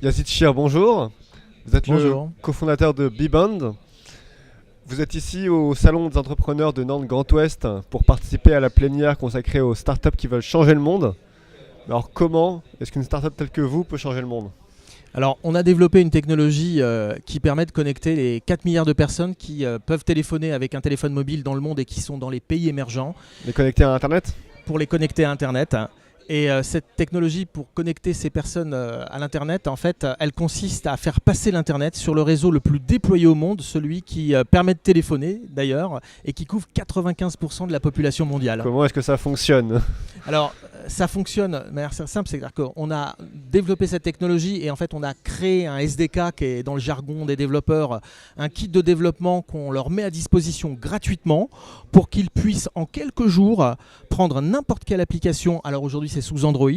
Yazid Chir, bonjour. Vous êtes Bonjour. le cofondateur de Biband. Vous êtes ici au Salon des entrepreneurs de Nantes Grand Ouest pour participer à la plénière consacrée aux startups qui veulent changer le monde. Alors comment est-ce qu'une startup telle que vous peut changer le monde? Alors, on a développé une technologie qui permet de connecter les 4 milliards de personnes qui peuvent téléphoner avec un téléphone mobile dans le monde et qui sont dans les pays émergents Les connecter à Internet? pour les connecter à Internet. Et cette technologie pour connecter ces personnes à l'Internet, en fait, elle consiste à faire passer l'Internet sur le réseau le plus déployé au monde, celui qui permet de téléphoner d'ailleurs, et qui couvre 95% de la population mondiale. Comment est-ce que ça fonctionne? Alors, ça fonctionne de manière simple, c'est-à-dire qu'on a développé cette technologie et en fait on a créé un SDK qui est dans le jargon des développeurs, un kit de développement qu'on leur met à disposition gratuitement pour qu'ils puissent en quelques jours prendre n'importe quelle application, alors aujourd'hui c'est sous Android,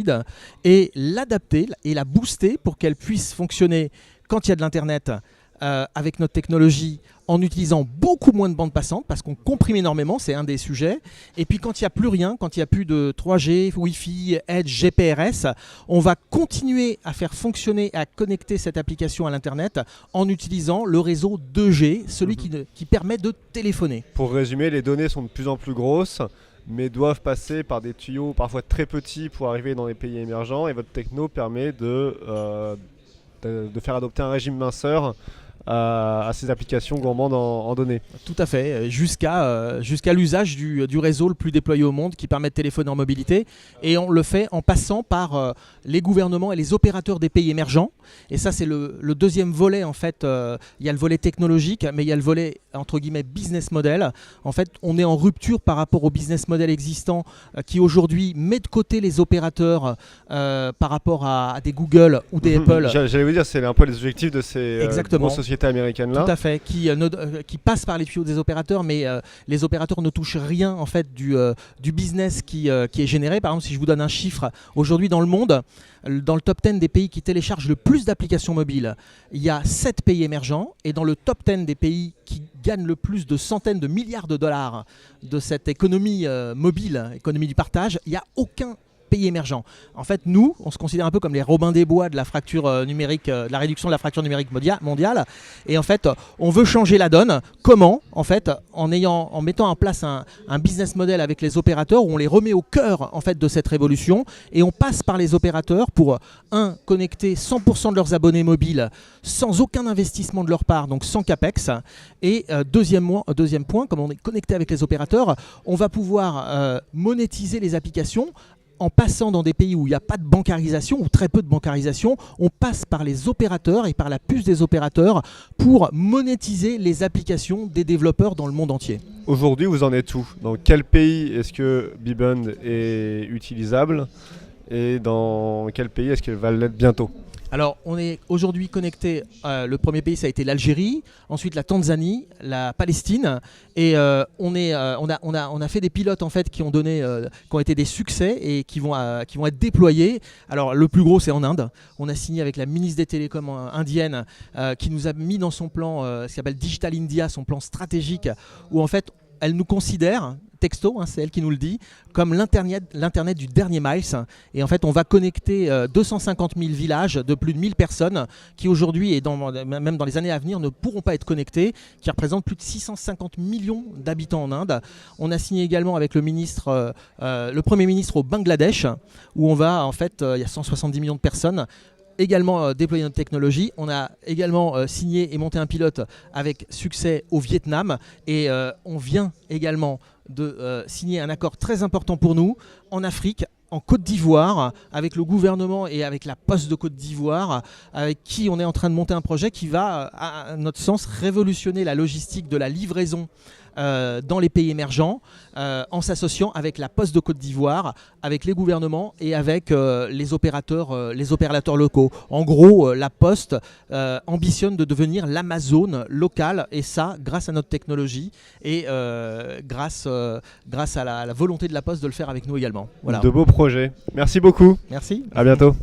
et l'adapter et la booster pour qu'elle puisse fonctionner quand il y a de l'Internet avec notre technologie en utilisant beaucoup moins de bandes passantes parce qu'on comprime énormément, c'est un des sujets. Et puis quand il n'y a plus rien, quand il n'y a plus de 3G, Wi-Fi, Edge, GPRS, on va continuer à faire fonctionner, à connecter cette application à l'Internet en utilisant le réseau 2G, celui qui permet de téléphoner. Pour résumer, les données sont de plus en plus grosses, mais doivent passer par des tuyaux parfois très petits pour arriver dans les pays émergents. Et votre techno permet de faire adopter un régime minceur à ces applications gourmandes en données. Tout à fait, jusqu'à l'usage du réseau le plus déployé au monde qui permet de téléphoner en mobilité. Et on le fait en passant par les gouvernements et les opérateurs des pays émergents. Et ça, c'est le deuxième volet. En fait, il y a le volet technologique, mais il y a le volet, entre guillemets, business model. En fait, on est en rupture par rapport au business model existant qui aujourd'hui met de côté les opérateurs par rapport à des Google ou des Apple. J'allais vous dire, c'est un peu les objectifs de ces grosses sociétés américaines-là. Tout à fait, qui passent par les tuyaux des opérateurs, mais les opérateurs ne touchent rien en fait du business qui est généré. Par exemple, si je vous donne un chiffre, aujourd'hui dans le monde, dans le top 10 des pays qui téléchargent le plus d'applications mobiles, il y a 7 pays émergents, et dans le top 10 des pays qui gagnent le plus de centaines de milliards de dollars de cette économie mobile, économie du partage, il n'y a aucun pays émergents. En fait, nous, on se considère un peu comme les Robins des Bois de la fracture numérique, de la réduction de la fracture numérique mondiale. Et en fait, on veut changer la donne. Comment? En fait, en mettant en place un business model avec les opérateurs où on les remet au cœur en fait de cette révolution, et on passe par les opérateurs pour connecter 100% de leurs abonnés mobiles sans aucun investissement de leur part, donc sans capex. Et deuxième point, comme on est connecté avec les opérateurs, on va pouvoir monétiser les applications. En passant dans des pays où il n'y a pas de bancarisation ou très peu de bancarisation, on passe par les opérateurs et par la puce des opérateurs pour monétiser les applications des développeurs dans le monde entier. Aujourd'hui, vous en êtes où? Dans quel pays est-ce que Biband est utilisable? Et dans quel pays est-ce qu'elle va l'être bientôt? Alors, on est aujourd'hui connecté, le premier pays ça a été l'Algérie, ensuite la Tanzanie, la Palestine, et on a fait des pilotes en fait qui ont été des succès et qui vont être déployés. Alors le plus gros c'est en Inde, on a signé avec la ministre des Télécoms indienne qui nous a mis dans son plan, ce qu'il appelle Digital India, son plan stratégique, où en fait elle nous considère, texto, c'est elle qui nous le dit, comme l'Internet du dernier miles. Et en fait, on va connecter 250 000 villages de plus de 1000 personnes qui aujourd'hui et même dans les années à venir ne pourront pas être connectés, qui représentent plus de 650 millions d'habitants en Inde. On a signé également avec le Premier ministre au Bangladesh, où on va, en fait, il y a 170 millions de personnes, également déployer notre technologie. On a également signé et monté un pilote avec succès au Vietnam, et on vient également de signer un accord très important pour nous en Afrique, en Côte d'Ivoire, avec le gouvernement et avec la Poste de Côte d'Ivoire, avec qui on est en train de monter un projet qui va, à notre sens, révolutionner la logistique de la livraison dans les pays émergents, en s'associant avec la Poste de Côte d'Ivoire, avec les gouvernements et avec les opérateurs locaux. En gros, la Poste ambitionne de devenir l'Amazon locale, et ça grâce à notre technologie et grâce à la volonté de la Poste de le faire avec nous également. Voilà. De beaux projets. Merci beaucoup. Merci. À bientôt.